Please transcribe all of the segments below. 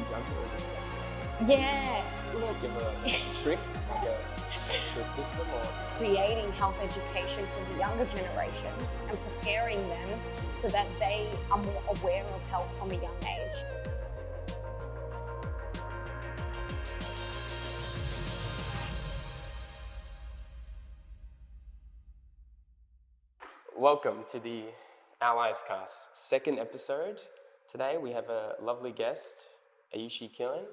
jungle or just like Yeah, look, give a trick, like the system, or creating health education for the younger generation and preparing them so that they are more aware of health from a young age. welcome to the OutliersCast second episode. Today we have a lovely guest, Aayushi Khillan.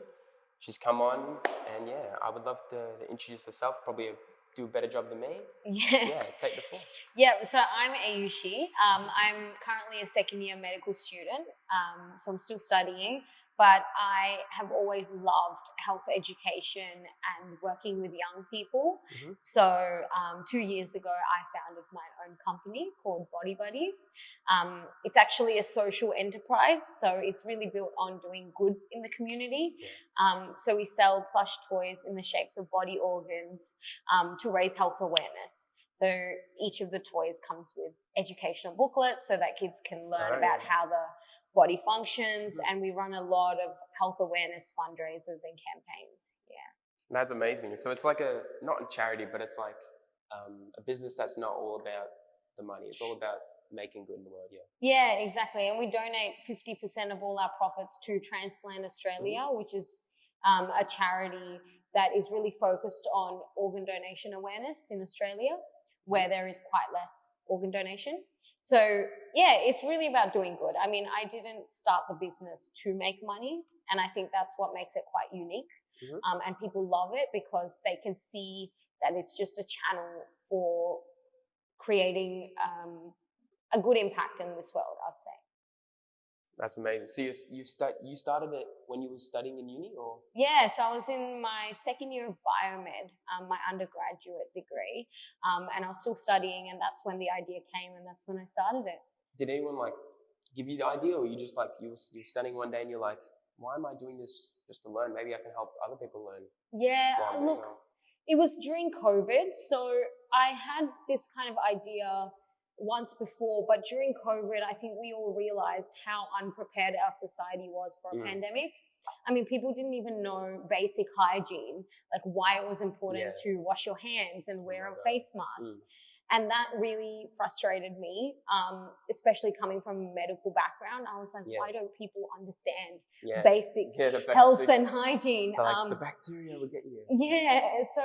She's come on, and yeah, I would love to introduce herself. Probably do a better job than me. Yeah, take the floor. Yeah, so I'm Aayushi. I'm currently a second year medical student, so I'm still studying, but I have always loved health education and working with young people. Mm-hmm. So 2 years ago, I founded my own company called BodyBuddies. It's actually a social enterprise, so it's really built on doing good in the community. So we sell plush toys in the shapes of body organs to raise health awareness. So each of the toys comes with educational booklets so that kids can learn about how the body functions, and we run a lot of health awareness fundraisers and campaigns. Yeah. That's amazing. So it's like not a charity, but it's like a business that's not all about the money. It's all about making good in the world. Yeah, exactly. And we donate 50% of all our profits to Transplant Australia, which is a charity that is really focused on organ donation awareness in Australia, where there is quite less organ donation. So yeah, it's really about doing good. I mean, I didn't start the business to make money, and I think that's what makes it quite unique. And people love it because they can see that it's just a channel for creating a good impact in this world, I'd say. That's amazing. So you started it when you were studying in uni, or? Yeah, so I was in my second year of biomed, my undergraduate degree, and I was still studying, and that's when the idea came, and that's when I started it. Did anyone like give you the idea, or you just like you're studying one day and you're like, why am I doing this just to learn? Maybe I can help other people learn. Yeah, look, it was during COVID, so I had this kind of idea once before, but during COVID, I think we all realized how unprepared our society was for a pandemic. I mean, people didn't even know basic hygiene, like why it was important to wash your hands and wear a face mask. And that really frustrated me, especially coming from a medical background. I was like, why don't people understand basic health and hygiene? Like, the bacteria will get you. Yeah, so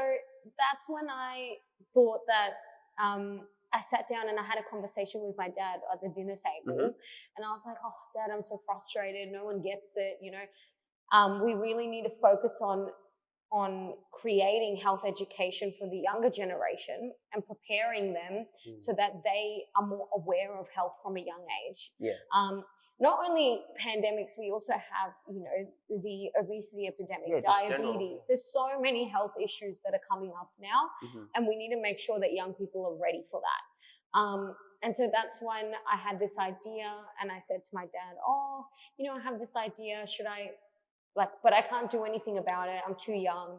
that's when I thought that I sat down and I had a conversation with my dad at the dinner table, and I was like, oh, Dad, I'm so frustrated. No one gets it, you know. We really need to focus on creating health education for the younger generation and preparing them so that they are more aware of health from a young age. Not only pandemics, we also have, you know, the obesity epidemic, diabetes. There's so many health issues that are coming up now, and we need to make sure that young people are ready for that. And so that's when I had this idea, and I said to my dad, oh, you know, I have this idea, should I, but I can't do anything about it, I'm too young.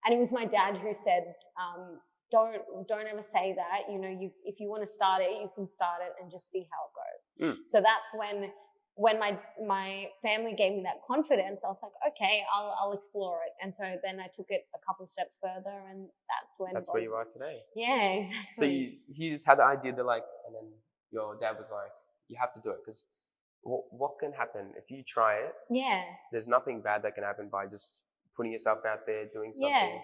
And it was my dad who said, don't ever say that, you know, if you want to start it, you can start it and just see how it goes. So that's when my family gave me that confidence, I was like, okay, I'll explore it. And so then I took it a couple of steps further, and that's where you are today. Yeah, exactly. So you just had the idea that like, and then your dad was like, you have to do it, because what can happen if you try it? Yeah. There's nothing bad that can happen by just putting yourself out there, doing something. Yeah.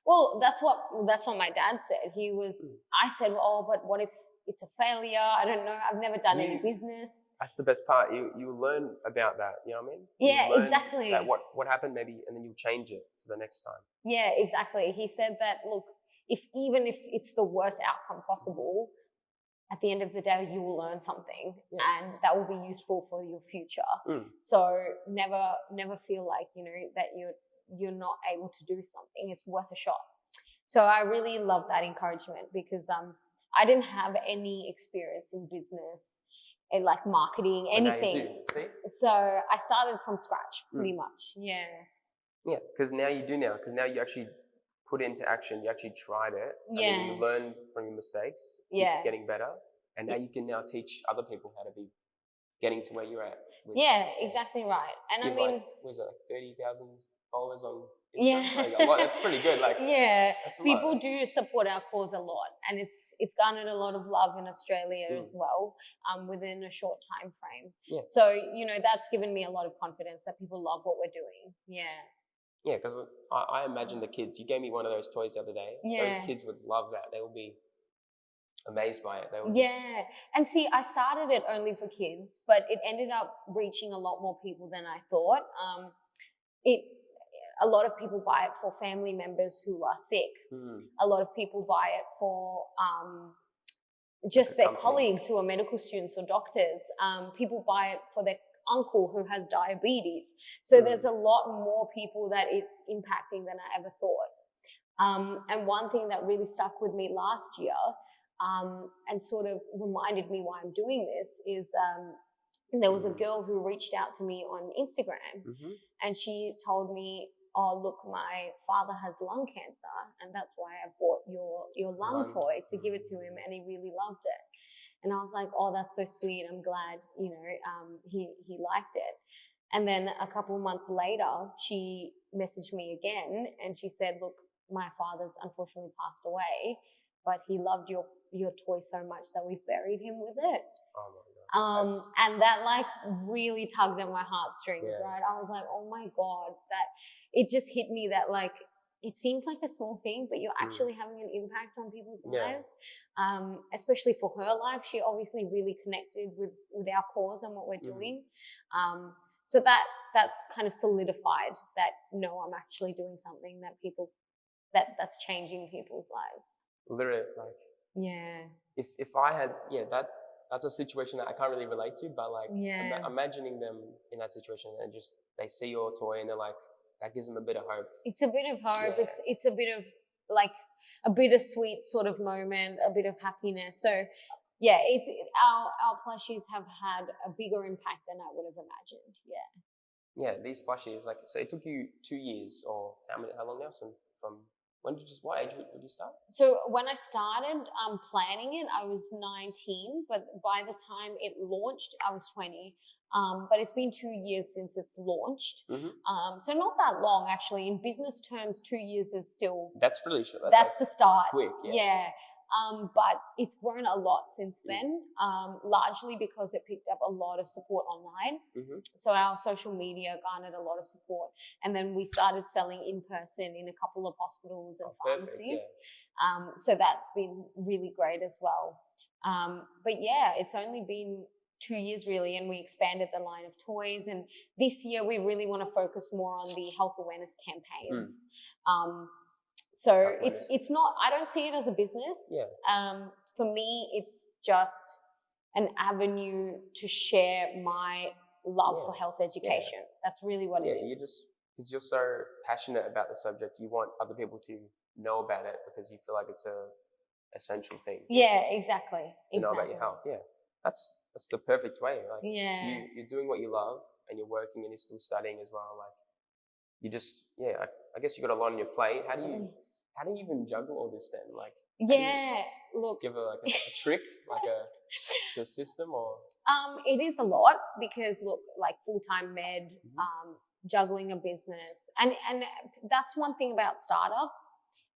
Well, that's what my dad said. I said, oh, but what if it's a failure? I don't know. I've never done any business. That's the best part. You learn about that. You know what I mean? Yeah, exactly. That what happened maybe, and then you change it for the next time. Yeah, exactly. He said that, look, even if it's the worst outcome possible, at the end of the day, you will learn something, and that will be useful for your future. So never feel like, you know, that you're not able to do something. It's worth a shot. So I really love that encouragement, because I didn't have any experience in business and like marketing, anything. Now you do. See? So I started from scratch pretty much. Yeah. Yeah, because now you do because now you actually put it into action. You actually tried it. And then you learn from your mistakes. Keep getting better. And now you can now teach other people how to be getting to where you're at. Yeah, exactly right. And With I mean, like, was it like 30,000 followers on Instagram? yeah, Like a lot. That's pretty good. Like, yeah, that's a people lot. do support our cause a lot, and it's garnered a lot of love in Australia as well, within a short time frame. Yeah. So that's given me a lot of confidence that people love what we're doing. Yeah. Yeah, because I imagine the kids. You gave me one of those toys the other day. Yeah. Those kids would love that. They will be amazed by it. They will Yeah. And see, I started it only for kids, but it ended up reaching a lot more people than I thought. A lot of people buy it for family members who are sick. A lot of people buy it for just their colleagues who are medical students or doctors. People buy it for their uncle who has diabetes. So there's a lot more people that it's impacting than I ever thought. And one thing that really stuck with me last year, and sort of reminded me why I'm doing this, is there was a girl who reached out to me on Instagram, and she told me, oh, look, my father has lung cancer, and that's why I bought your lung toy to give it to him, and he really loved it. And I was like, oh, that's so sweet. I'm glad, he liked it. And then a couple of months later, she messaged me again, and she said, look, my father's unfortunately passed away, but he loved your toy so much that we've buried him with it. Oh my God. And that like really tugged at my heartstrings, right? I was like, oh my God, that it just hit me that like, it seems like a small thing, but you're actually having an impact on people's lives, especially for her life. She obviously really connected with our cause and what we're doing. So that's kind of solidified that, no, I'm actually doing something that's changing people's lives. Literally, like, yeah. If I had, that's a situation that I can't really relate to, but like, imagining them in that situation and just they see your toy and they're like, that gives them a bit of hope. It's a bit of hope. Yeah. It's a bit of like a bittersweet sort of moment, a bit of happiness. So yeah, our plushies have had a bigger impact than I would have imagined. Yeah. Yeah, these plushies, like, so it took you 2 years, or how long now? From when did what age did you start? So when I started planning it, I was 19, but by the time it launched, I was 20. But it's been 2 years since it's launched. So not that long, actually. In business terms, 2 years is still... That's really short. That's like the start. Quick, yeah. But it's grown a lot since then, largely because it picked up a lot of support online. So our social media garnered a lot of support. And then we started selling in person in a couple of hospitals and pharmacies. So that's been really great as well. But yeah, it's only been 2 years really, and we expanded the line of toys. And this year we really want to focus more on the health awareness campaigns. So it's not, I don't see it as a business. For me, it's just an avenue to share my love for health education. That's really what it is. You just, because you're so passionate about the subject, you want other people to know about it because you feel like it's a essential thing. Yeah, exactly. To know about your health. Yeah, that's the perfect way. Like, you're doing what you love and you're working and you're still studying as well. Like, you just, I guess you got a lot on your plate. How do you even juggle all this then? Like, look, give a trick, like to a system, or? It is a lot because look, like full-time med, juggling a business, and that's one thing about startups.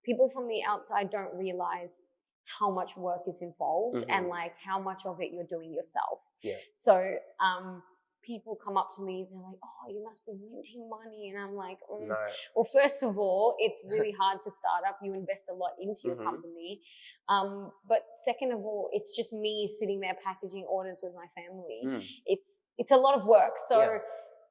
People from the outside don't realize how much work is involved and like how much of it you're doing yourself. So people come up to me, they're like, oh, you must be minting money. And I'm like, No. Well, first of all, it's really hard to start up. You invest a lot into your company. But second of all, it's just me sitting there packaging orders with my family. It's a lot of work. So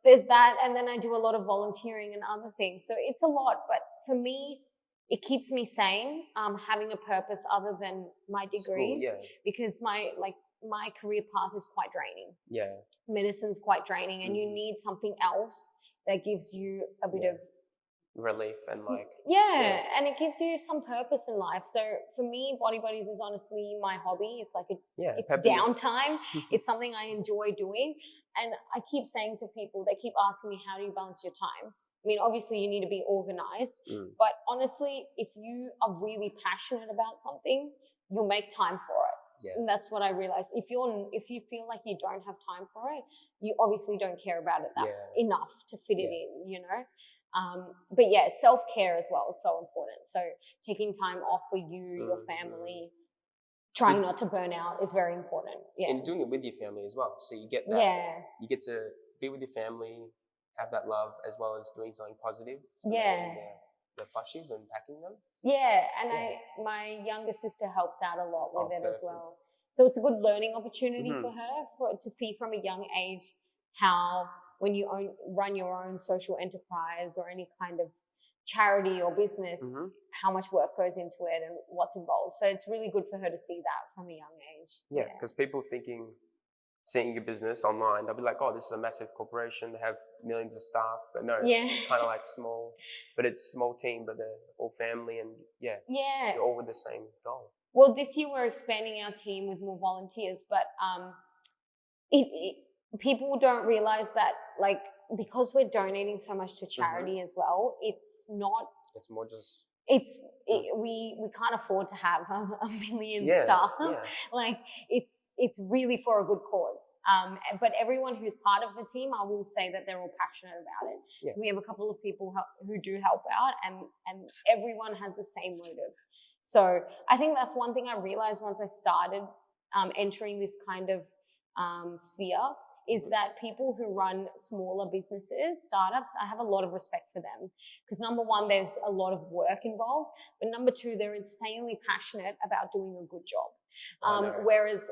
there's that. And then I do a lot of volunteering and other things. So it's a lot. But for me, it keeps me sane, having a purpose other than my degree. Because my career path is quite draining. Medicine's quite draining, and you need something else that gives you a bit of relief and like and it gives you some purpose in life. So for me, BodyBuddies is honestly my hobby. It's like it's downtime. It's something I enjoy doing, and I keep saying to people, they keep asking me, how do you balance your time? I mean, obviously you need to be organized, but honestly, if you are really passionate about something, you'll make time for it. Yeah. And that's what I realized. If you feel like you don't have time for it, you obviously don't care about it enough to fit it in, you know. But yeah, self-care as well is so important. So taking time off for you, your family, trying not to burn out is very important. Yeah. And doing it with your family as well. So you get that. Yeah. You get to be with your family, have that love, as well as doing something positive. So making the plushies and packing them. Yeah, and my younger sister helps out a lot with it as well. So it's a good learning opportunity for her to see from a young age how when you run your own social enterprise or any kind of charity or business, how much work goes into it and what's involved. So it's really good for her to see that from a young age. Yeah, because people seeing your business online, they'll be like, oh, this is a massive corporation, they have millions of staff, but no, it's kind of like small, but it's a small team, but they're all family and they're all with the same goal. Well, this year we're expanding our team with more volunteers, but people don't realize that, like, because we're donating so much to charity as well, it's more just we can't afford to have a million staff. Like it's really for a good cause. But everyone who's part of the team, I will say that they're all passionate about it. So we have a couple of people who do help out, and everyone has the same motive. So I think that's one thing I realized once I started entering this kind of sphere, is that people who run smaller businesses, startups, I have a lot of respect for them. Because number one, there's a lot of work involved. But number two, they're insanely passionate about doing a good job. Whereas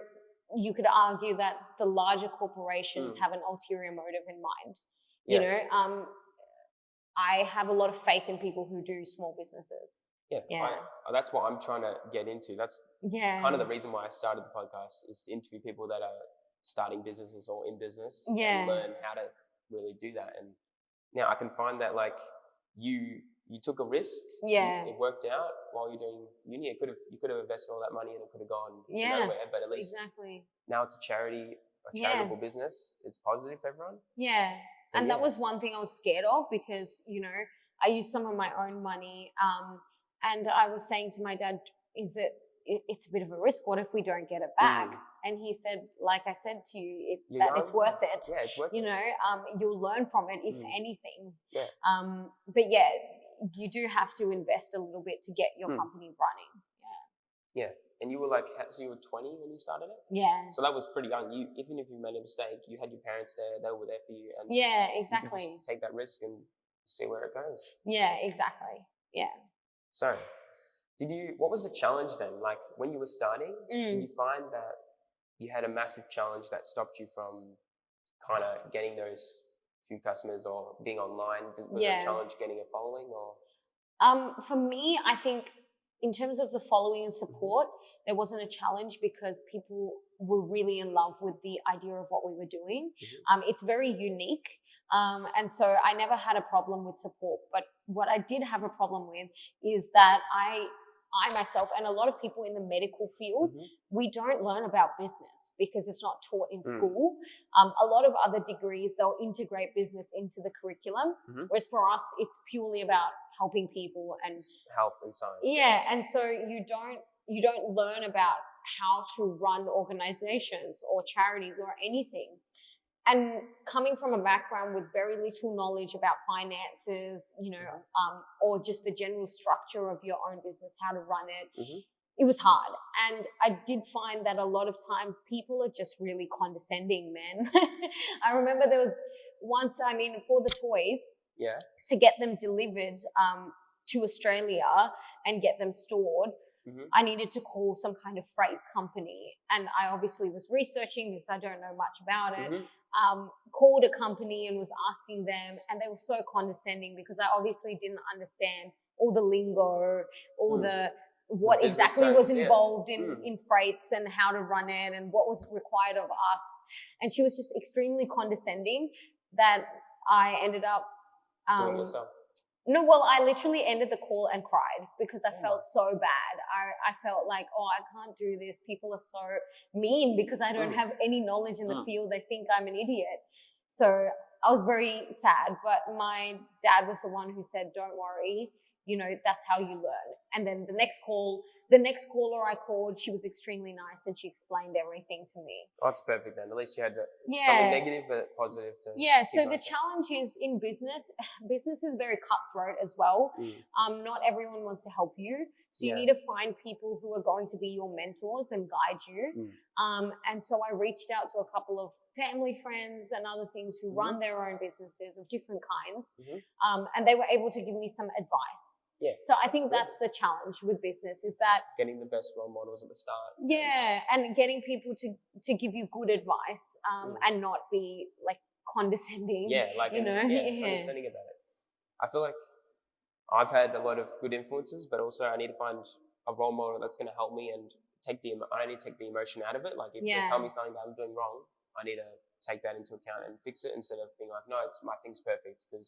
you could argue that the larger corporations have an ulterior motive in mind. You know, I have a lot of faith in people who do small businesses. That's what I'm trying to get into. That's kind of the reason why I started the podcast, is to interview people that are starting businesses or in business and learn how to really do that. And now I can find that, like, you took a risk. It worked out while you're doing uni. You could have invested all that money and it could have gone to nowhere, but at least now it's a charitable business. It's positive for everyone. And that was one thing I was scared of, because, you know, I used some of my own money, and I was saying to my dad, it's a bit of a risk. What if we don't get it back? And he said, like I said to you, it's worth it. Yeah, it's worth it. You know, you'll learn from it, if anything. Yeah. But you do have to invest a little bit to get your company running. Yeah. And you were like, so you were 20 when you started it? Yeah. So that was pretty young. Even if you made a mistake, you had your parents there, they were there for you. And exactly. You could just take that risk and see where it goes. Yeah, exactly. Yeah. So, what was the challenge then? Like, when you were starting, did you find that you had a massive challenge that stopped you from kind of getting those few customers or being online? Was there a challenge getting a following, or? For me, I think in terms of the following and support, there wasn't a challenge because people were really in love with the idea of what we were doing. It's very unique. And so I never had a problem with support. But what I did have a problem with is that I myself, and a lot of people in the medical field, we don't learn about business because it's not taught in school. A lot of other degrees, they'll integrate business into the curriculum, whereas for us, it's purely about helping people and health and science. Yeah, and so you don't learn about how to run organizations or charities or anything. And coming from a background with very little knowledge about finances, you know, or just the general structure of your own business, how to run it, it was hard. And I did find that a lot of times people are just really condescending, man. I remember there was once, for the toys, to get them delivered to Australia and get them stored, I needed to call some kind of freight company. And I obviously was researching this. I don't know much about it. Called a company and was asking them, and they were so condescending because I obviously didn't understand all the lingo, all what exactly was involved in freights and how to run it and what was required of us. And she was just extremely condescending that I ended up doing it yourself. No, well, I literally ended the call and cried because I felt so bad. I felt like, I can't do this. People are so mean because I don't have any knowledge in the field. They think I'm an idiot. So I was very sad, but my dad was the one who said, don't worry, you know, that's how you learn. And then the next caller I called, she was extremely nice and she explained everything to me. Oh, that's perfect then. At least you had something negative but positive to. Yeah. So the challenge is in business is very cutthroat as well. Not everyone wants to help you. So you need to find people who are going to be your mentors and guide you. And so I reached out to a couple of family friends and other things who run their own businesses of different kinds. And they were able to give me some advice. Yeah. So I think that's the challenge with business, is that getting the best role models at the start. Yeah, and getting people to give you good advice and not be like condescending. Yeah, like condescending about it. I feel like I've had a lot of good influences, but also I need to find a role model that's going to help me and I need to take the emotion out of it. Like if they tell me something that I'm doing wrong, I need to take that into account and fix it instead of being like, no, my thing's perfect. Because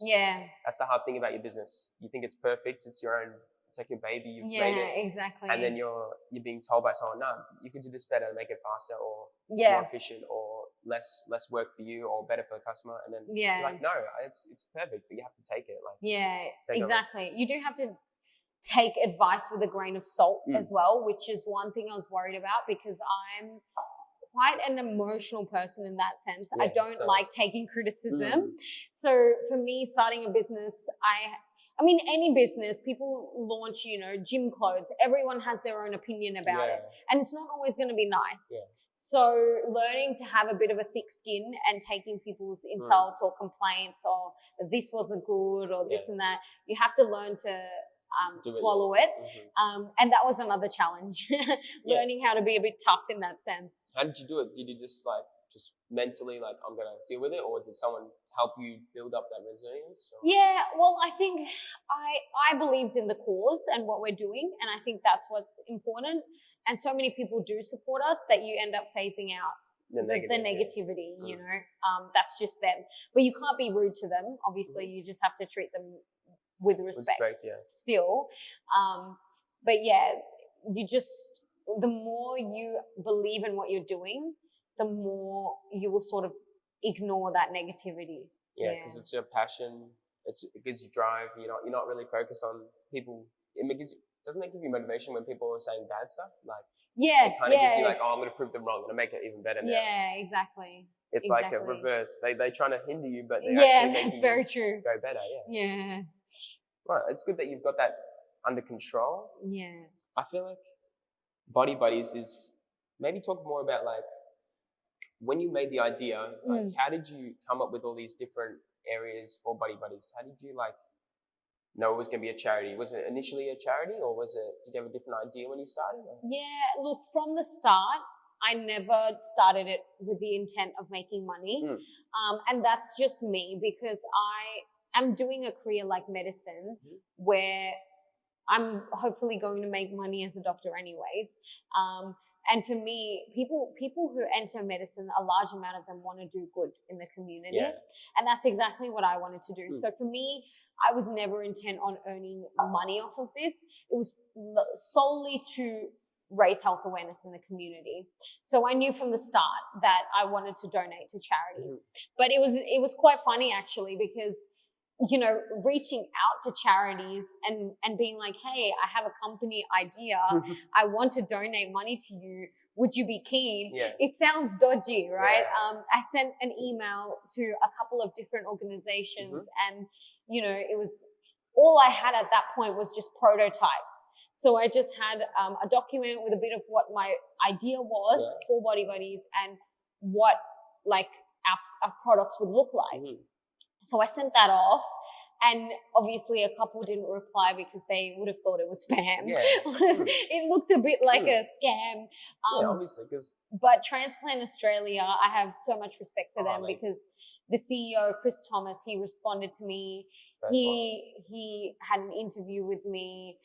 that's the hard thing about your business. You think it's perfect. It's your own. It's like your baby. You've made it. Yeah, exactly. And then you're being told by someone, no, you can do this better, make it faster or more efficient or less work for you or better for the customer. And then you're like, no, it's perfect, but you have to take it. Like exactly. You do have to take advice with a grain of salt as well, which is one thing I was worried about because I'm quite an emotional person in that sense. I don't like taking criticism. So for me, starting a business, I mean, any business, people launch, gym clothes. Everyone has their own opinion about it. And it's not always going to be nice. Yeah. So learning to have a bit of a thick skin and taking people's insults or complaints or this wasn't good or this and that, you have to learn to swallow it. And that was another challenge, learning how to be a bit tough in that sense. How did you do it? Did you just mentally I'm going to deal with it, or did someone help you build up that resilience? Or? Yeah, well, I think I believed in the cause and what we're doing, and I think that's what's important. And so many people do support us that you end up phasing out the negativity, that's just them. But you can't be rude to them. Obviously, you just have to treat them with respect still. But the more you believe in what you're doing, the more you will sort of ignore that negativity. Yeah, because it's your passion. It gives you drive. You're not really focused on people. Doesn't it give you motivation when people are saying bad stuff? Like it kind of gives you I'm going to prove them wrong. I'm going to make it even better now. Yeah, exactly. It's like a reverse. They're trying to hinder you, but they actually that's very true. Go better. Yeah. Right. It's good that you've got that under control. Yeah. I feel like BodyBuddies is maybe talk more about when you made the idea. How did you come up with all these different areas for BodyBuddies? How did you know it was going to be a charity? Was it initially a charity, or did you have a different idea when you started? Or? Yeah. Look, from the start, I never started it with the intent of making money. And that's just me because I am doing a career like medicine where I'm hopefully going to make money as a doctor anyways. And for me, people who enter medicine, a large amount of them want to do good in the community. Yeah. And that's exactly what I wanted to do. So for me, I was never intent on earning money off of this. It was solely to raise health awareness in the community. So I knew from the start that I wanted to donate to charity. But it was quite funny actually because, reaching out to charities and being like, hey, I have a company idea. I want to donate money to you. Would you be keen? Yeah. It sounds dodgy, right? Yeah. I sent an email to a couple of different organizations and, it was all I had at that point was just prototypes. So I just had a document with a bit of what my idea was for BodyBuddies and what our products would look like. So I sent that off, and obviously a couple didn't reply because they would have thought it was spam. Yeah. It looked a bit like a scam. Obviously, but Transplant Australia, I have so much respect for them because the CEO, Chris Thomas, he responded to me. He had an interview with me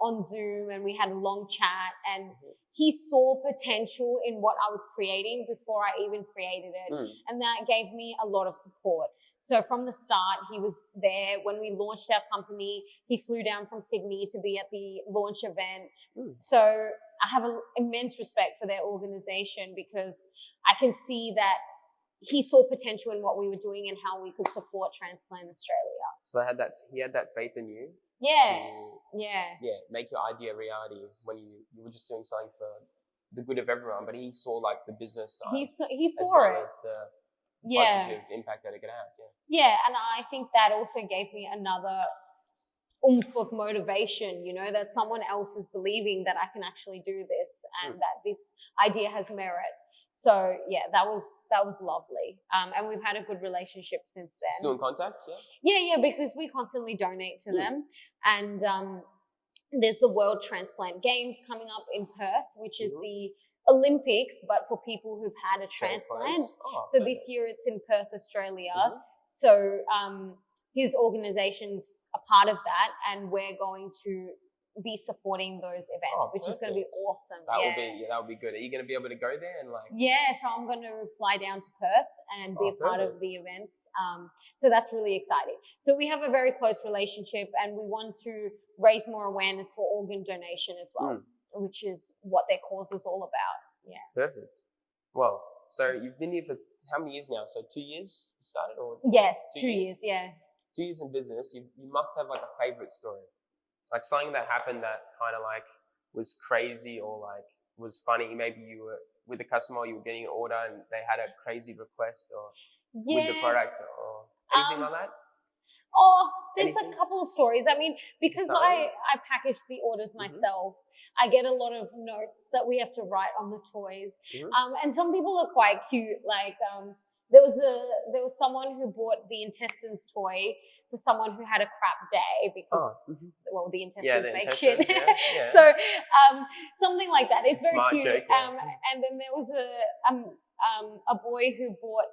on Zoom, and we had a long chat, and he saw potential in what I was creating before I even created it. And that gave me a lot of support. So from the start, he was there. When we launched our company, he flew down from Sydney to be at the launch event. So I have an immense respect for their organization because I can see that he saw potential in what we were doing and how we could support Transplant Australia. So he had that faith in you. Yeah. make your idea a reality when you were just doing something for the good of everyone. But he saw like the business side He saw as well it. as the Yeah. positive impact that it could have. Yeah, and I think that also gave me another oomph of motivation, you know, that someone else is believing that I can actually do this and that this idea has merit. So yeah, that was lovely. And we've had a good relationship since then. Still in contact? Yeah, because we constantly donate to them. And there's the World Transplant Games coming up in Perth, which is the Olympics, but for people who've had a transplant. So this year it's in Perth, Australia. So his organization's a part of that, and we're going to be supporting those events, which is going to be awesome. That will be good. Are you going to be able to go there and like? Yeah, so I'm going to fly down to Perth and be a part of the events. So that's really exciting. So we have a very close relationship, and we want to raise more awareness for organ donation as well, which is what their cause is all about. Yeah. Perfect. Well, so you've been here for how many years now? So 2 years you started, or? Yes, 2 years. Yeah. 2 years in business. You must have like a favorite story. Like something that happened that kind of like was crazy or like was funny. Maybe you were with a customer, you were getting an order and they had a crazy request or with the product or anything like that? Oh, there's a couple of stories. I mean, because I package the orders myself, I get a lot of notes that we have to write on the toys. And some people are quite cute. Like there was someone who bought the intestines toy for someone who had a crap day because, well, the intestines make shit. Yeah. So something like that. It's very Smart cute. joke, And then there was a boy who bought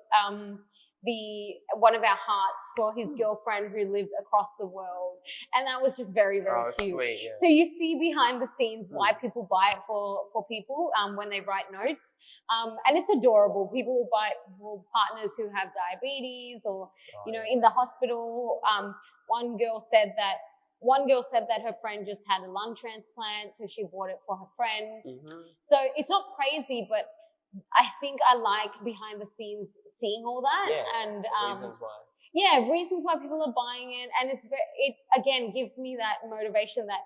one of our hearts for his girlfriend who lived across the world, and that was just very, very cute. Sweet, yeah. So you see behind the scenes why people buy it for people when they write notes, and it's adorable. People will buy it for partners who have diabetes or in the hospital. One girl said that her friend just had a lung transplant, so she bought it for her friend. So it's not crazy, but I think I like behind the scenes seeing all that and reasons why. Yeah, reasons why people are buying it, and it again gives me that motivation that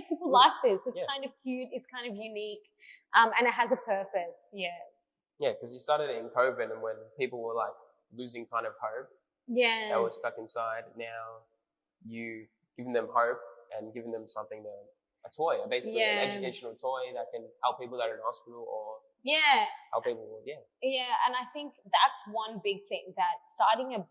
people like this. It's kind of cute, it's kind of unique, and it has a purpose. Yeah, because you started it in COVID, and when people were like losing kind of hope, they were stuck inside. Now you've given them hope and given them something a toy, basically an educational toy that can help people that are in hospital or help people. And I think that's one big thing, that starting a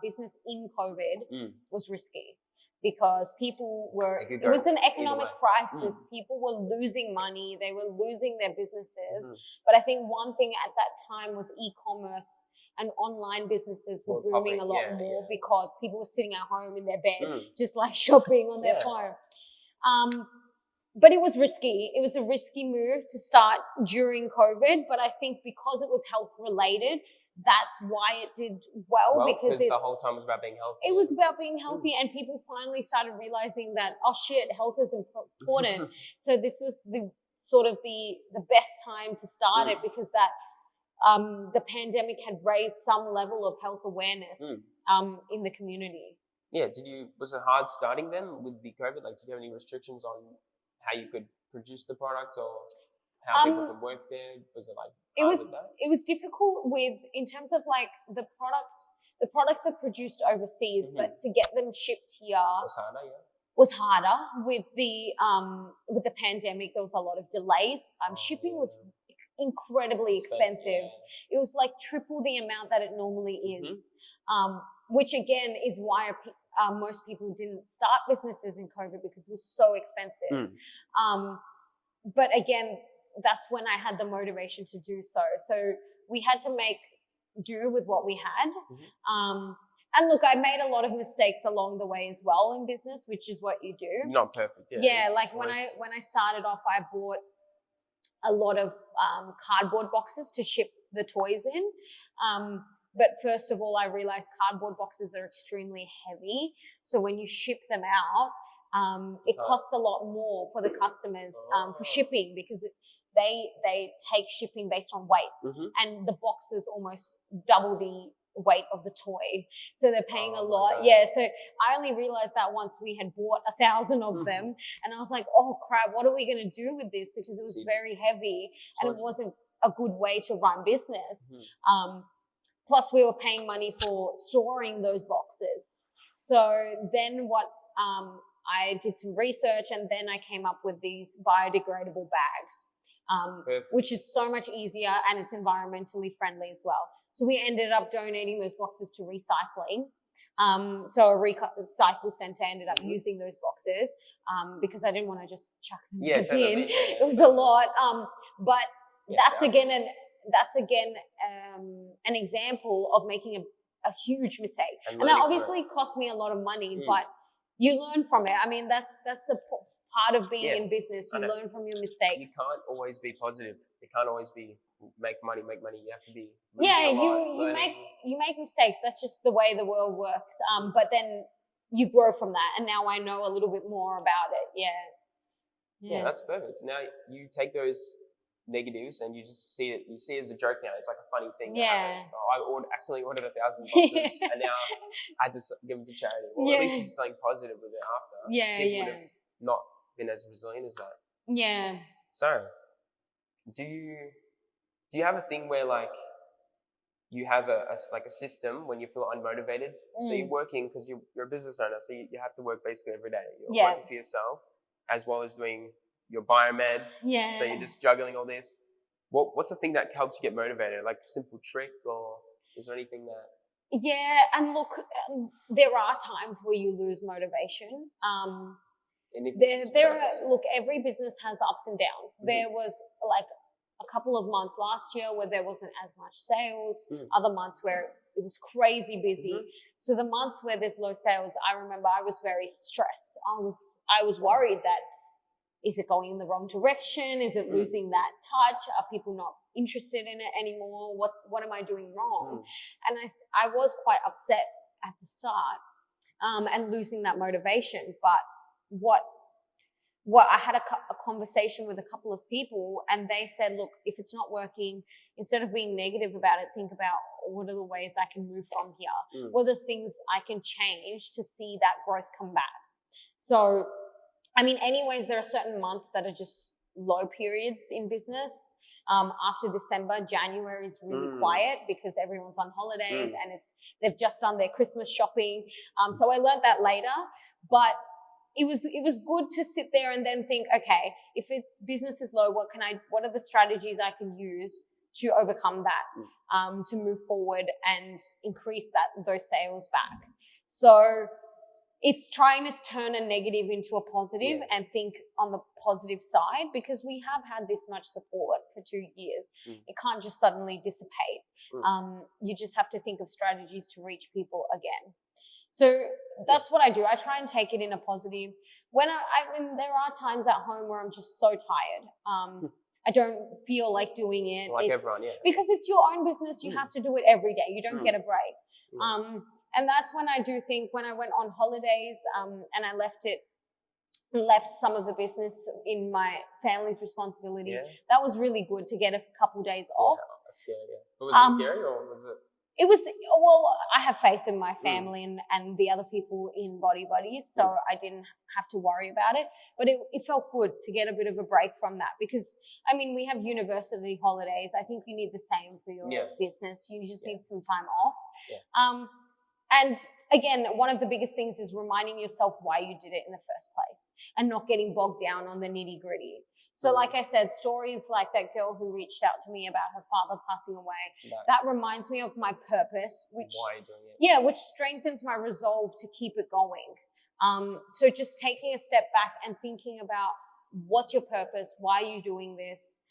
business in COVID was risky because people were, it was an economic crisis. People were losing money, they were losing their businesses. But I think one thing at that time was e-commerce and online businesses were booming a lot more because people were sitting at home in their bed just like shopping on their phone. But it was risky. It was a risky move to start during COVID. But I think because it was health related, that's why it did well because the whole time was about being healthy. It was about being healthy, and people finally started realizing that, oh shit, health is important. So this was the best time to start it because that the pandemic had raised some level of health awareness in the community. Yeah, was it hard starting then with the COVID? Like, did you have any restrictions on how you could produce the product or how people could work there? Was it like it was difficult in terms of like the products are produced overseas, but to get them shipped here was harder. With the pandemic, there was a lot of delays. Shipping was incredibly expensive. It was like triple the amount that it normally is, which again is why most people didn't start businesses in COVID because it was so expensive. But again, that's when I had the motivation to do so. So we had to make do with what we had. And look, I made a lot of mistakes along the way as well in business, which is what you do. Not perfect. Like when I started off, I bought a lot of cardboard boxes to ship the toys in. But first of all, I realized cardboard boxes are extremely heavy. So when you ship them out, it costs a lot more for the customers for shipping because they take shipping based on weight. And the boxes almost double the weight of the toy. So they're paying a lot. God. Yeah. So I only realized that once we had bought 1,000 of them, and I was like, oh crap, what are we going to do with this? Because it was very heavy and it wasn't a good way to run business. Plus we were paying money for storing those boxes. So then what, I did some research, and then I came up with these biodegradable bags, which is so much easier and it's environmentally friendly as well. So we ended up donating those boxes to recycling. So a recycle center ended up using those boxes because I didn't want to just chuck them in the bin. It was a lot. But that's again an example of making a huge mistake. And that obviously cost me a lot of money, but you learn from it. I mean, that's the part of being in business. You learn from your mistakes. You can't always be positive. You can't always be make money. You have to be you make mistakes. That's just the way the world works. But then you grow from that. And now I know a little bit more about it. Yeah, that's perfect. Now you take those negatives and you just see it. You see it as a joke now. It's like a funny thing. Yeah. I accidentally ordered 1,000 boxes and now I just give them to charity. Well, at least you do something positive with it after. People would have not been as resilient as that. Yeah. So, do you have a thing where like you have a system when you feel unmotivated? So you're working because you're a business owner, so you have to work basically every day. You're working for yourself as well as doing your biomed. Yeah. So you're just juggling all this. What's the thing that helps you get motivated? Like a simple trick, or is there anything that? Yeah, and look, there are times where you lose motivation. Look, every business has ups and downs. There was like a couple of months last year where there wasn't as much sales, other months where it was crazy busy. So the months where there's low sales, I remember I was very stressed. I was worried that, is it going in the wrong direction? Is it losing that touch? Are people not interested in it anymore? What am I doing wrong? And I was quite upset at the start and losing that motivation. But what I had a conversation with a couple of people, and they said, look, if it's not working, instead of being negative about it, think about what are the ways I can move from here? What are the things I can change to see that growth come back? So, I mean, anyways, there are certain months that are just low periods in business. After December, January is really quiet because everyone's on holidays and they've just done their Christmas shopping. So I learned that later, but it was good to sit there and then think, okay, if it's business is low, what are the strategies I can use to overcome that, to move forward and increase those sales back? So it's trying to turn a negative into a positive and think on the positive side, because we have had this much support for 2 years. It can't just suddenly dissipate. You just have to think of strategies to reach people again. So that's what I do. I try and take it in a positive. When I mean, there are times at home where I'm just so tired. I don't feel like doing it. Like everyone, because it's your own business. You have to do it every day. You don't get a break. And that's when I do think, when I went on holidays and I left some of the business in my family's responsibility, that was really good to get a couple days off. That's scary. But was it scary, or was it? It was, well, I have faith in my family and the other people in BodyBuddies, so I didn't have to worry about it. But it felt good to get a bit of a break from that, because, I mean, we have university holidays. I think you need the same for your business. You just need some time off. And again, one of the biggest things is reminding yourself why you did it in the first place and not getting bogged down on the nitty gritty. So like I said, stories like that girl who reached out to me about her father passing away, that reminds me of my purpose, which, why are you doing it? which strengthens my resolve to keep it going. So just taking a step back and thinking about what's your purpose, why are you doing this,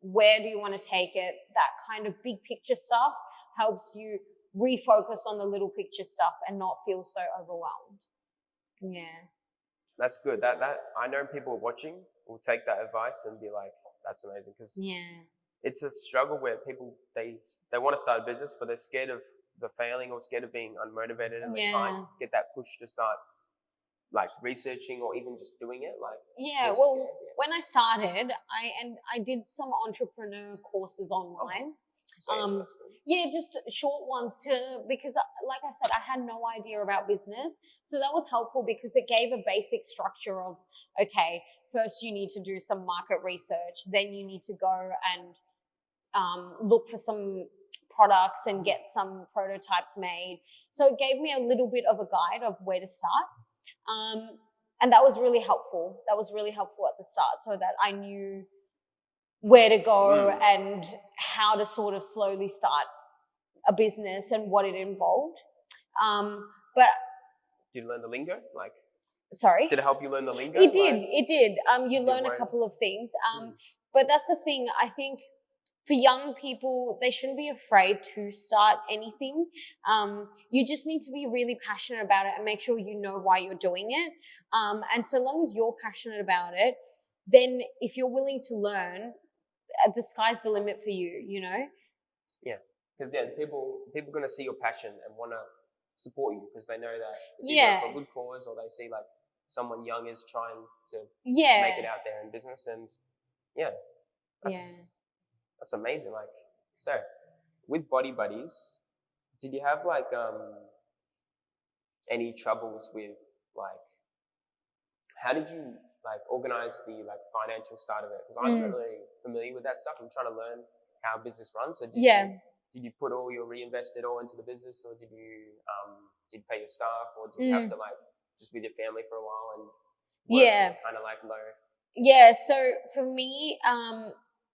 where do you want to take it, that kind of big picture stuff helps you refocus on the little picture stuff and not feel so overwhelmed. That's good. That I know people watching will take that advice and be like, that's amazing, because it's a struggle where people they want to start a business, but they're scared of the failing or scared of being unmotivated, and they can't get that push to start like researching or even just doing it. Like when I started, I did some entrepreneur courses online. That's good. Yeah, just short ones because like I said, I had no idea about business. So that was helpful because it gave a basic structure of, okay, first you need to do some market research, then you need to go and look for some products and get some prototypes made. So it gave me a little bit of a guide of where to start. And that was really helpful. That was really helpful at the start so that I knew where to go and how to sort of slowly start a business and what it involved. But did you learn the lingo? Like, sorry? Did it help you learn the lingo? It did. It did. You learn a couple of things. But that's the thing. I think for young people, they shouldn't be afraid to start anything. You just need to be really passionate about it and make sure you know why you're doing it. And so long as you're passionate about it, then if you're willing to learn, the sky's the limit for you, you know? Yeah, because people are going to see your passion and want to support you because they know that it's either Yeah. for a good cause or they see like someone young is trying to Yeah. make it out there in business. And that's amazing. Like, so with BodyBuddies, did you have like any troubles with like, how did you like organize the like financial start of it? Because I'm not really familiar with that stuff. I'm trying to learn how business runs. So did you put all your reinvest it all into the business, or did you pay your staff, or did you have to like just with your family for a while and work kind of like low? Yeah. So for me,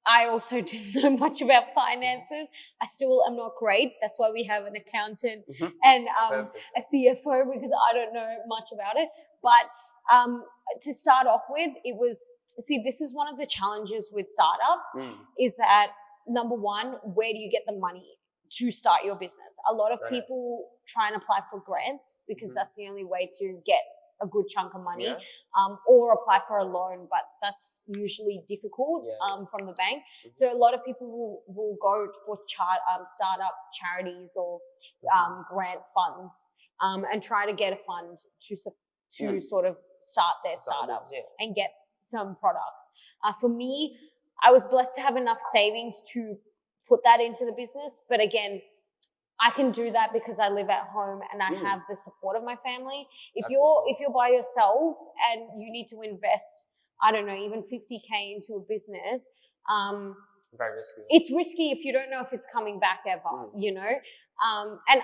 I also didn't know much about finances. I still am not great. That's why we have an accountant and a CFO, because I don't know much about it. But to start off with, this is one of the challenges with startups is that, number one, where do you get the money to start your business? A lot of people try and apply for grants because that's the only way to get a good chunk of money, or apply for a loan, but that's usually difficult from the bank. So a lot of people will go for startup charities or grant funds and try to get a fund to sort of start their startup and get some products. For me, I was blessed to have enough savings to put that into the business, but again, I can do that because I live at home and I have the support of my family. If you're by yourself and you need to invest, I don't know, even 50K into a business, very risky. It's risky if you don't know if it's coming back ever, you know? And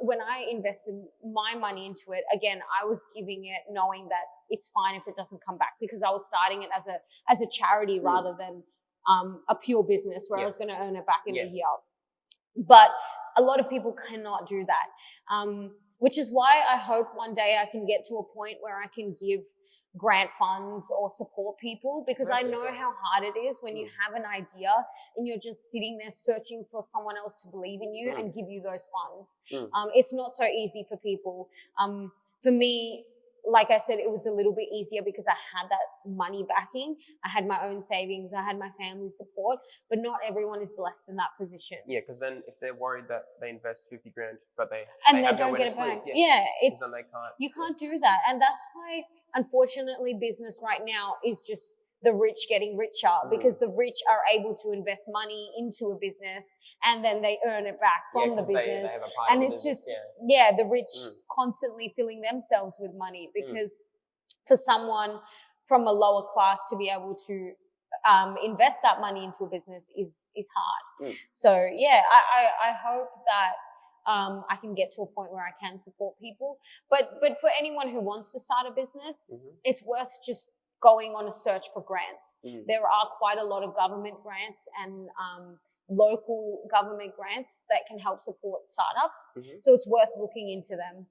when I invested my money into it, again, I was giving it knowing that it's fine if it doesn't come back, because I was starting it as a charity rather than a pure business where I was going to earn it back in a year. But a lot of people cannot do that, which is why I hope one day I can get to a point where I can give grant funds or support people, because I know how hard it is when you have an idea and you're just sitting there searching for someone else to believe in you and give you those funds. It's not so easy for people. For me, like I said, it was a little bit easier because I had that money backing. I had my own savings. I had my family support, but not everyone is blessed in that position. Yeah, because then if they're worried that they invest 50 grand, but they don't get it back. You can't do that. And that's why, unfortunately, business right now is just the rich getting richer, because the rich are able to invest money into a business and then they earn it back from the business. They have a part and it's business, just, the rich constantly filling themselves with money, because for someone from a lower class to be able to invest that money into a business is hard. So I hope that I can get to a point where I can support people. But for anyone who wants to start a business, it's worth just going on a search for grants. There are quite a lot of government grants and local government grants that can help support startups. So it's worth looking into them.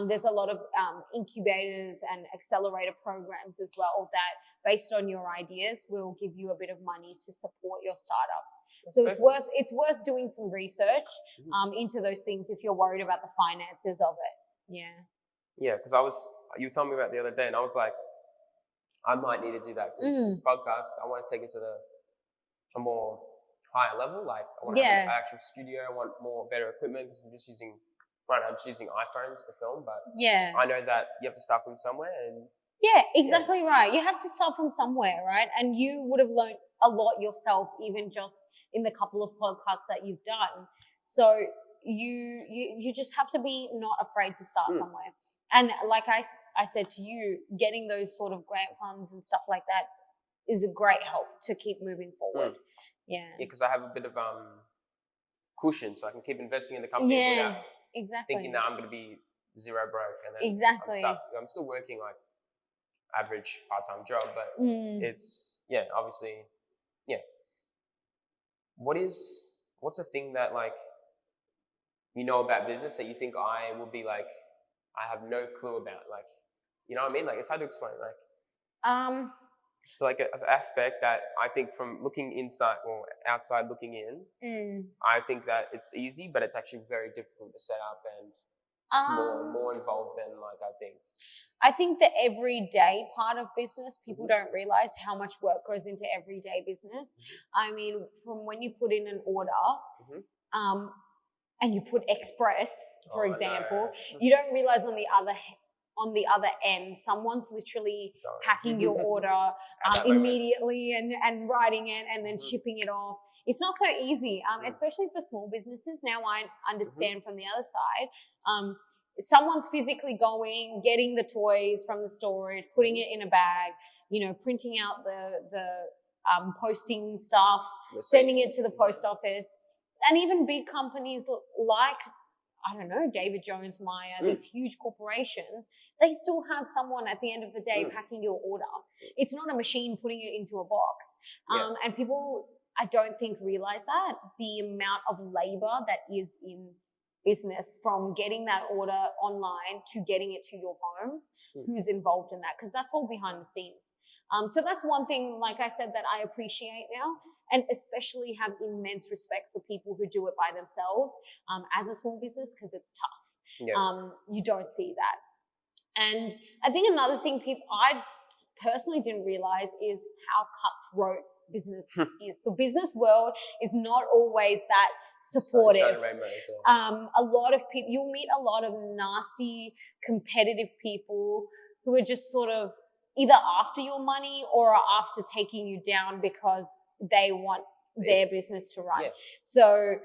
There's a lot of incubators and accelerator programs as well that, based on your ideas, will give you a bit of money to support your startups. So it's worth doing some research into those things if you're worried about the finances of it. Yeah, because you were telling me about the other day, and I was like, I might need to do that, because this podcast, I want to take it to a more higher level. Like, I want to have an actual studio. I want better equipment, because I'm just using iPhones to film. But I know that you have to start from somewhere. And exactly right. You have to start from somewhere, right? And you would have learned a lot yourself, even just in the couple of podcasts that you've done. So you just have to be not afraid to start somewhere. And like I said to you, getting those sort of grant funds and stuff like that is a great help to keep moving forward. Yeah, because I have a bit of cushion, so I can keep investing in the company without thinking that I'm going to be zero broke, and then I'm still working like average part-time job, but it's obviously what's a thing that like you know about business that you think I will be like I have no clue about, like, you know what I mean? Like, it's hard to explain. Like, it's like an aspect that I think from looking inside or outside looking in, I think that it's easy, but it's actually very difficult to set up, and it's more involved than like I think. I think the everyday part of business, people don't realize how much work goes into everyday business. I mean, from when you put in an order, and you put express, for example, you don't realize on the other end, someone's literally packing your order immediately and writing it and then shipping it off. It's not so easy, especially for small businesses. Now I understand from the other side. Someone's physically going, getting the toys from the storage, putting it in a bag, printing out the posting stuff, sending it to the post office. And even big companies like, I don't know, David Jones, Meyer, these huge corporations, they still have someone at the end of the day packing your order. It's not a machine putting it into a box. And people, I don't think, realize that, the amount of labor that is in business, from getting that order online to getting it to your home, who's involved in that, because that's all behind the scenes. So that's one thing, like I said, that I appreciate now, and especially have immense respect for people who do it by themselves as a small business, because it's tough. You don't see that. And I think another thing I personally didn't realize is how cutthroat business is. The business world is not always that supportive. A lot of people, you'll meet a lot of nasty, competitive people who are just sort of either after your money or are after taking you down because they want their business to run. So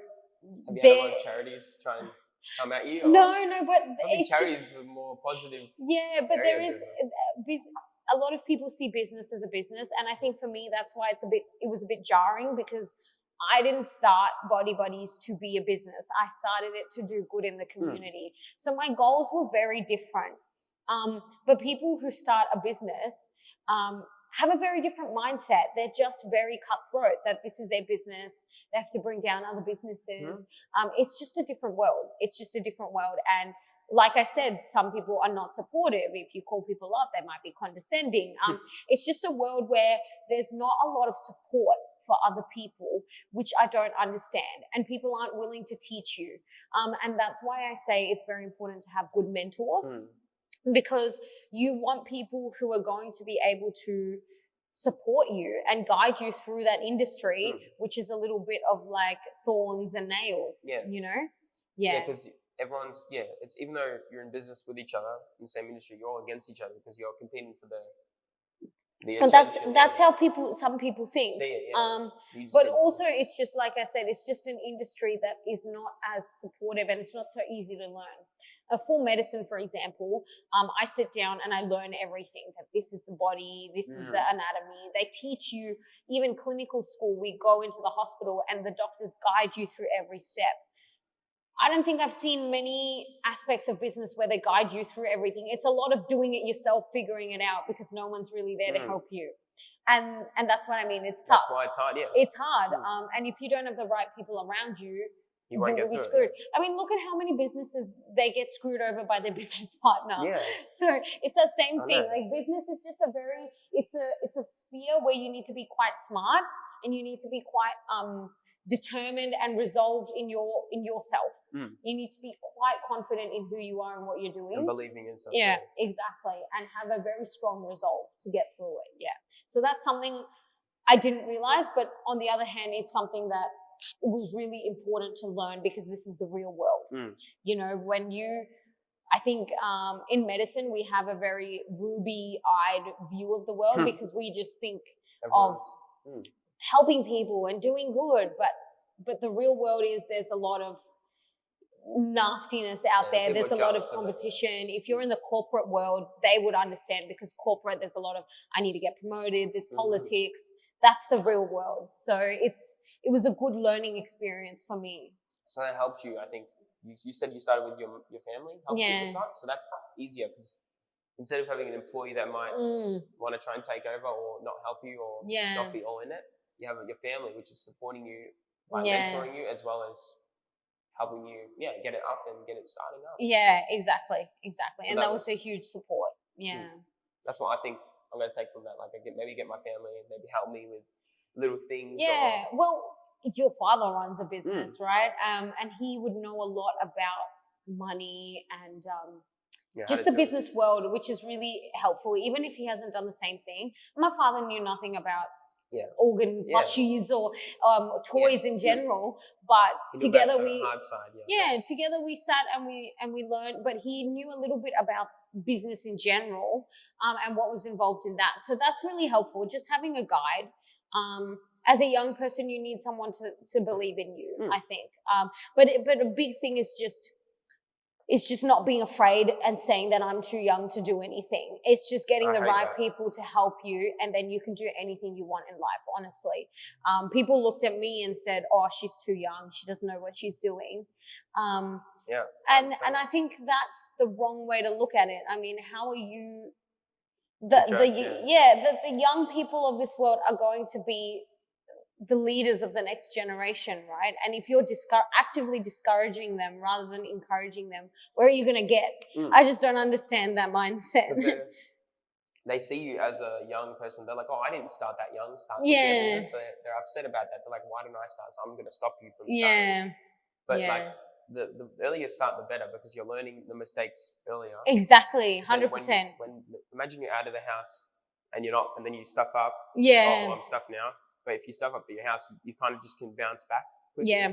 have you had a lot of charities try and come at you? No, but it's charities are more positive. Yeah, but there is a lot of people see business as a business, and I think for me that's why it was a bit jarring, because I didn't start BodyBuddies to be a business. I started it to do good in the community. So my goals were very different. But people who start a business have a very different mindset. They're just very cutthroat, that this is their business. They have to bring down other businesses. It's just a different world. And like I said, some people are not supportive. If you call people up, they might be condescending. It's just a world where there's not a lot of support for other people, which I don't understand. And people aren't willing to teach you. And that's why I say it's very important to have good mentors. Because you want people who are going to be able to support you and guide you through that industry, which is a little bit of like thorns and nails, Yeah, because everyone's, it's, even though you're in business with each other in the same industry, you're all against each other because you're competing for the and that's how some people think. See it, but also it's just, like I said, it's just an industry that is not as supportive, and it's not so easy to learn. For medicine, for example, I sit down and I learn everything, that this is the body, this is the anatomy. They teach you, even clinical school, we go into the hospital and the doctors guide you through every step. I don't think I've seen many aspects of business where they guide you through everything. It's a lot of doing it yourself, figuring it out, because no one's really there to help you. And that's what I mean. It's tough. That's why it's hard, It's hard. And if you don't have the right people around you, you will be screwed. I mean, look at how many businesses they get screwed over by their business partner. So it's that same thing. Like, business is just it's a sphere where you need to be quite smart, and you need to be quite determined and resolved in yourself. You need to be quite confident in who you are and what you're doing. And believing in something. Yeah, exactly. And have a very strong resolve to get through it. Yeah. So that's something I didn't realize, but on the other hand, it's something that it was really important to learn, because this is the real world. I think in medicine, we have a very ruby-eyed view of the world, because we just think helping people and doing good, but the real world is there's a lot of nastiness out there. There's a lot of competition. If you're in the corporate world, they would understand, because corporate, there's a lot of, I need to get promoted, there's politics. That's the real world. So it was a good learning experience for me. So that helped you, I think. You said you started with your family, helped you at the start, so that's easier, because instead of having an employee that might want to try and take over or not help you or not be all in it, you have your family, which is supporting you by mentoring you, as well as helping you get it up and get it starting up. Yeah, exactly. So and that was a huge support. That's what I think I'm going to take from that. Like, maybe get my family and maybe help me with little things. Well, your father runs a business, right? And he would know a lot about money and just the business world, which is really helpful, even if he hasn't done the same thing. My father knew nothing about organ plushies or toys in general, but together we hard side, together we sat and we learned. But he knew a little bit about business in general and what was involved in that. So that's really helpful. Just having a guide. As a young person, you need someone to believe in you, I think. But a big thing is just not being afraid and saying that I'm too young to do anything. It's just getting the right people to help you, and then you can do anything you want in life, honestly. People looked at me and said, oh, she's too young. She doesn't know what she's doing. And I think that's the wrong way to look at it. I mean, how are you... The young people of this world are going to be the leaders of the next generation, right? And if you're actively discouraging them rather than encouraging them, where are you going to get? I just don't understand that mindset. They see you as a young person. They're like, oh, I didn't start that young. They're upset about that. They're like, why didn't I start? So I'm going to stop you from starting. But like, the earlier you start, the better, because you're learning the mistakes earlier. Exactly, 100%. When imagine you're out of the house and you're not, and then you stuff up. Yeah. Oh, I'm stuffed now. But if you stuff up at your house, you kind of just can bounce back quickly. Yeah,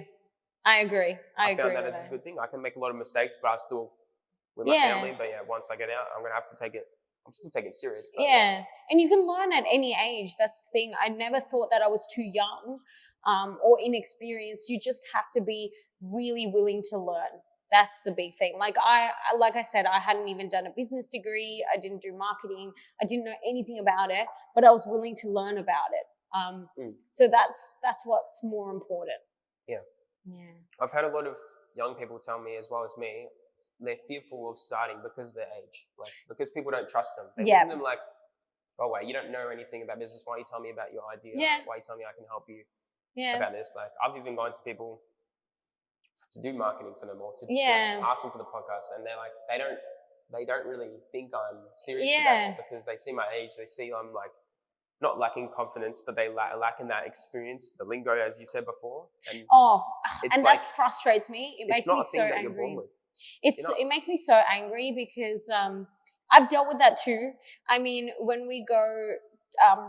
I agree. I found that as a good thing. I can make a lot of mistakes, but I still with my family. But once I get out, I'm gonna have to take it. I'm still taking it serious. But and you can learn at any age. That's the thing. I never thought that I was too young or inexperienced. You just have to be really willing to learn. That's the big thing. Like I said, I hadn't even done a business degree. I didn't do marketing. I didn't know anything about it, but I was willing to learn about it. So that's what's more important. Yeah. I've had a lot of young people tell me, as well as me, they're fearful of starting because of their age, like because people don't trust them. They look at them like, oh wait, you don't know anything about business. Why are you telling me about your idea? Why are you telling me I can help you about this? Like, I've even gone to people to do marketing for them, or to ask them for the podcast, and they're like, they don't really think I'm serious about it, because they see my age, they see I'm like not lacking confidence, but they lacking that experience, the lingo, as you said before. And that frustrates me. It makes me so angry. It makes me so angry because I've dealt with that too. I mean, when we go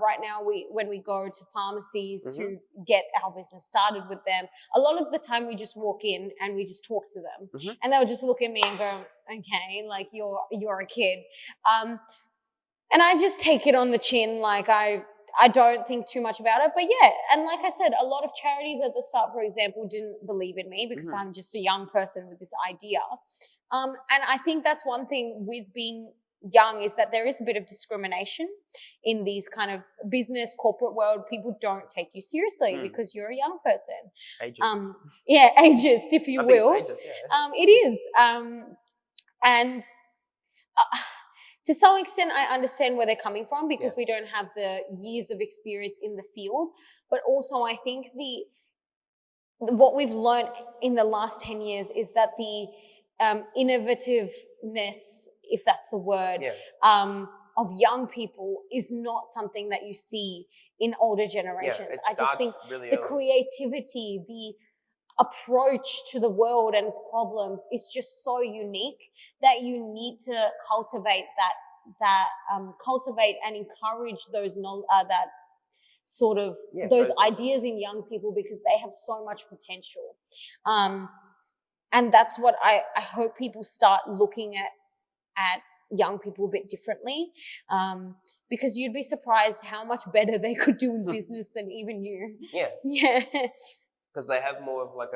right now, when we go to pharmacies to get our business started with them, a lot of the time we just walk in and we just talk to them, and they'll just look at me and go, "Okay, like you're a kid." And I just take it on the chin, like I don't think too much about it. But and like I said, a lot of charities at the start, for example, didn't believe in me because I'm just a young person with this idea. And I think that's one thing with being young, is that there is a bit of discrimination in these kind of business, corporate world. People don't take you seriously because you're a young person. Ageist. Ageist, if you will. Think it's ageist, it is. And to some extent, I understand where they're coming from, because we don't have the years of experience in the field. But also, I think what we've learned in the last 10 years is that the innovativeness, if that's the word, of young people is not something that you see in older generations. I just think really the creativity, the approach to the world and its problems is just so unique that you need to cultivate cultivate and encourage those that sort of those ideas in young people, because they have so much potential. And that's what I hope people start looking at young people a bit differently, because you'd be surprised how much better they could do in business than even you. Yeah. Yeah. Because they have more of like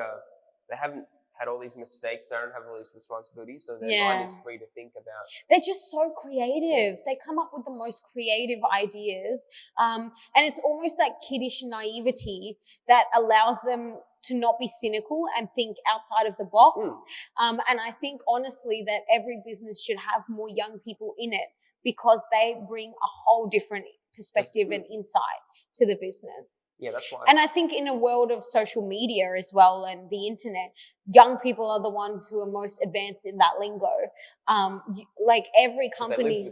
they haven't had all these mistakes, they don't have all these responsibilities, so their Yeah. mind is free to think about. They're just so creative. They come up with the most creative ideas. And it's almost that kiddish naivety that allows them to not be cynical and think outside of the box. And I think honestly that every business should have more young people in it, because they bring a whole different perspective and insight to the business. Yeah, that's why. And I think in a world of social media as well and the internet, young people are the ones who are most advanced in that lingo. Like every company,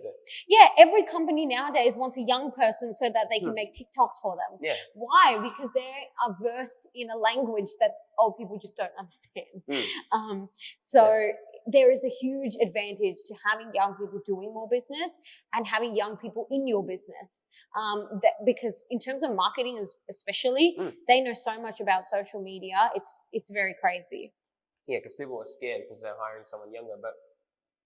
every company nowadays wants a young person so that they can make TikToks for them. Yeah. Why? Because they are versed in a language that old people just don't understand. There is a huge advantage to having young people doing more business and having young people in your business. Because in terms of marketing especially, they know so much about social media. It's very crazy. Yeah, because people are scared because they're hiring someone younger. But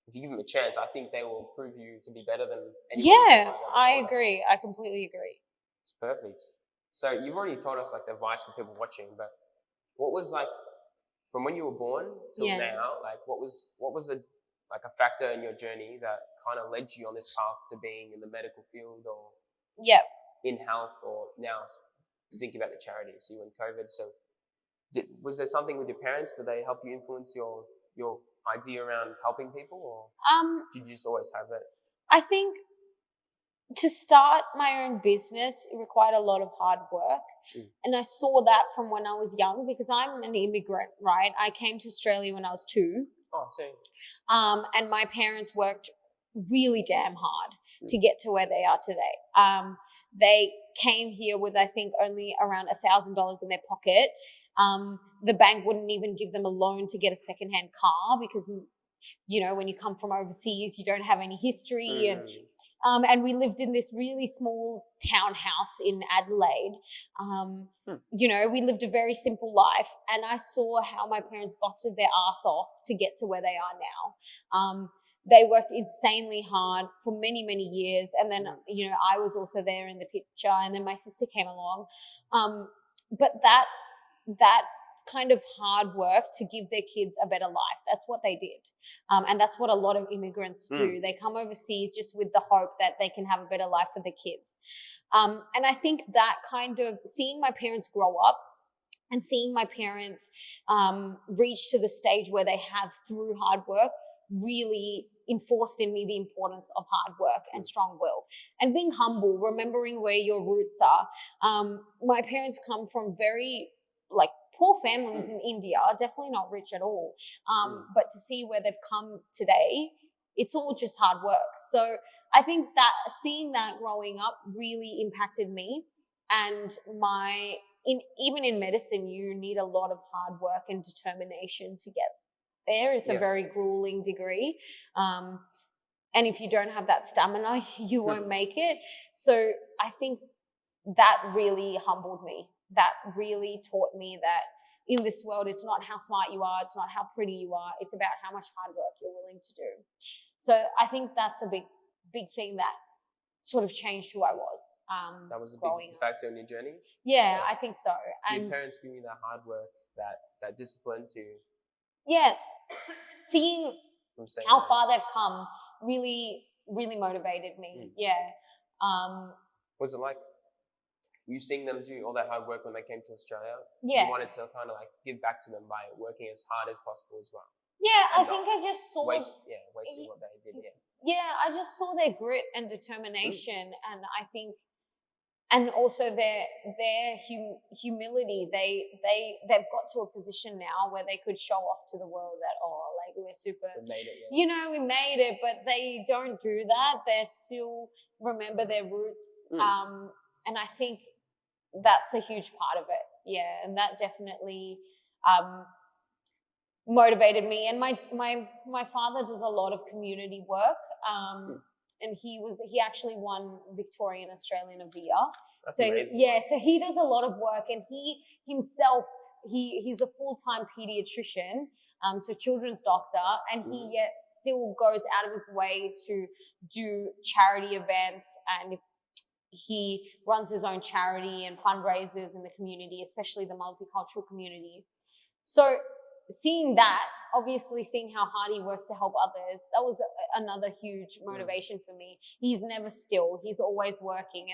if you give them a chance, I think they will prove you to be better than anyone. Yeah, I agree. I completely agree. It's perfect. So you've already told us like the advice for people watching, but what was like, from when you were born till now, like what was a factor in your journey that kind of led you on this path to being in the medical field or in health, or now thinking about the charity? So you were in COVID. So was there something with your parents? Did they help you influence your idea around helping people, or did you just always have it? I think to start my own business, it required a lot of hard work. And I saw that from when I was young, because I'm an immigrant, right? I came to Australia when I was 2. Oh, same. And my parents worked really damn hard to get to where they are today. They came here with, I think, only around $1,000 in their pocket. The bank wouldn't even give them a loan to get a secondhand car because, when you come from overseas, you don't have any history. And we lived in this really small townhouse in Adelaide. We lived a very simple life, and I saw how my parents busted their ass off to get to where they are now. They worked insanely hard for many, many years. And then, I was also there in the picture, and then my sister came along. But that kind of hard work to give their kids a better life, that's what they did. And that's what a lot of immigrants do. They come overseas just with the hope that they can have a better life for their kids. And I think that kind of seeing my parents grow up and seeing my parents reach to the stage where they have through hard work really enforced in me the importance of hard work and strong will and being humble, remembering where your roots are. My parents come from very poor families in India, definitely not rich at all. But to see where they've come today, it's all just hard work. So I think that seeing that growing up really impacted me. And even in medicine, you need a lot of hard work and determination to get there. It's a very grueling degree. And if you don't have that stamina, you won't make it. So I think that really humbled me. That really taught me that in this world, it's not how smart you are, it's not how pretty you are, it's about how much hard work you're willing to do. So I think that's a big thing that sort of changed who I was. That was a big factor in your journey? Yeah, I think so. So your parents give you that hard work, that discipline to... Yeah, seeing how far they've come really, really motivated me. Yeah. Was it like you seeing them do all that hard work when they came to Australia? Yeah. You wanted to kind of give back to them by working as hard as possible as well? Yeah, I think I just saw... wasting what they did, Yeah, I just saw their grit and determination, and I think... And also their humility. They've got to a position now where they could show off to the world that, we're super... We made it, we made it, but they don't do that. They still remember their roots. And I think that's a huge part of it. Yeah, and that definitely motivated me. And my father does a lot of community work. And he actually won Victorian Australian of the Year. That's amazing. Yeah, so he does a lot of work, and he himself he's a full-time pediatrician, so children's doctor, and he yet still goes out of his way to do charity events, and he runs his own charity and fundraisers in the community, especially the multicultural community. So seeing that, obviously seeing how hard he works to help others, that was another huge motivation for me. He's never still. He's always working.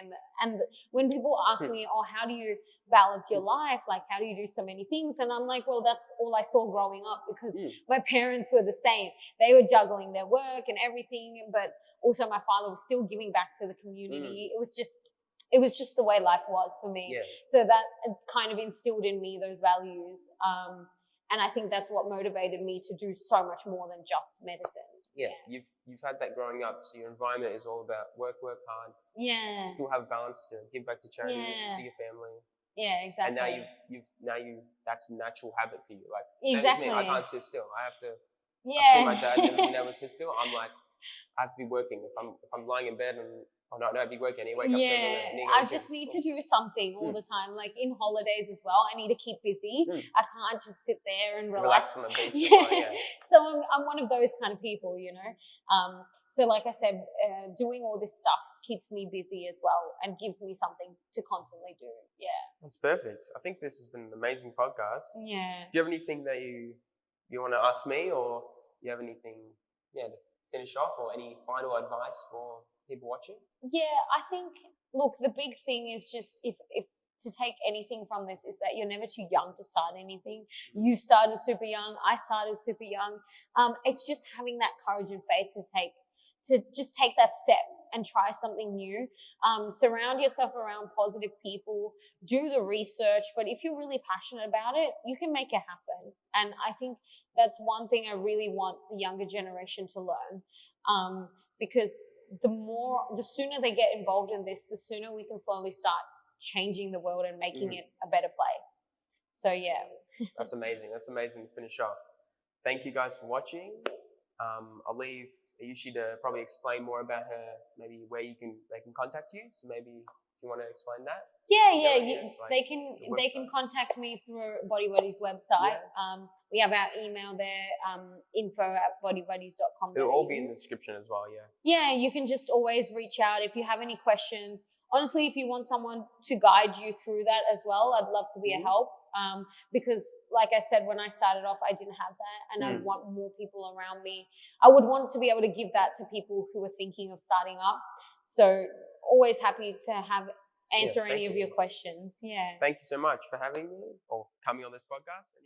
And when people ask me, oh, how do you balance your life? Like, how do you do so many things? And I'm like, well, that's all I saw growing up, because my parents were the same. They were juggling their work and everything, but also my father was still giving back to the community. It was just the way life was for me. Yeah. So that kind of instilled in me those values. And I think that's what motivated me to do so much more than just medicine. Yeah. You've had that growing up, so your environment is all about work hard. Yeah. Still have balance to give back to charity, see your family. Yeah, exactly. And now you that's a natural habit for you. Like exactly. same as me, I can't sit still. I have to. Yeah. I've seen my dad never been able to sit still. I'm like, I have to be working. If I'm lying in bed and I'd be working. I wake up. I just need to do something all the time. Like in holidays as well, I need to keep busy. I can't just sit there and relax on the beach. Yeah. So I'm one of those kind of people, you know. So like I said, doing all this stuff keeps me busy as well and gives me something to constantly do. Yeah. That's perfect. I think this has been an amazing podcast. Yeah. Do you have anything that you want to ask me, or you have anything to finish off, or any final advice for people watching? Yeah, I think, look, the big thing is just if to take anything from this is that you're never too young to start anything. You started super young. I started super young. It's just having that courage and faith to just take that step and try something new. Surround yourself around positive people. Do the research. But if you're really passionate about it, you can make it happen. And I think that's one thing I really want the younger generation to learn, because the sooner they get involved in this, the sooner we can slowly start changing the world and making it a better place. So yeah. That's amazing. That's amazing to finish off. Thank you guys for watching. I'll leave Aayushi to probably explain more about her, maybe where they can contact you. So maybe if you want to explain that. They can contact me through BodyBuddies website. We have our email there, info@bodybuddies.com. It'll all be in the description as well. Yeah, you can just always reach out if you have any questions. Honestly, if you want someone to guide you through that as well, I'd love to be a help. Because like I said, when I started off, I didn't have that, and I'd want more people around me. I would want to be able to give that to people who are thinking of starting up. So always happy to answer any of your questions. Yeah. Thank you so much for having me or coming on this podcast. And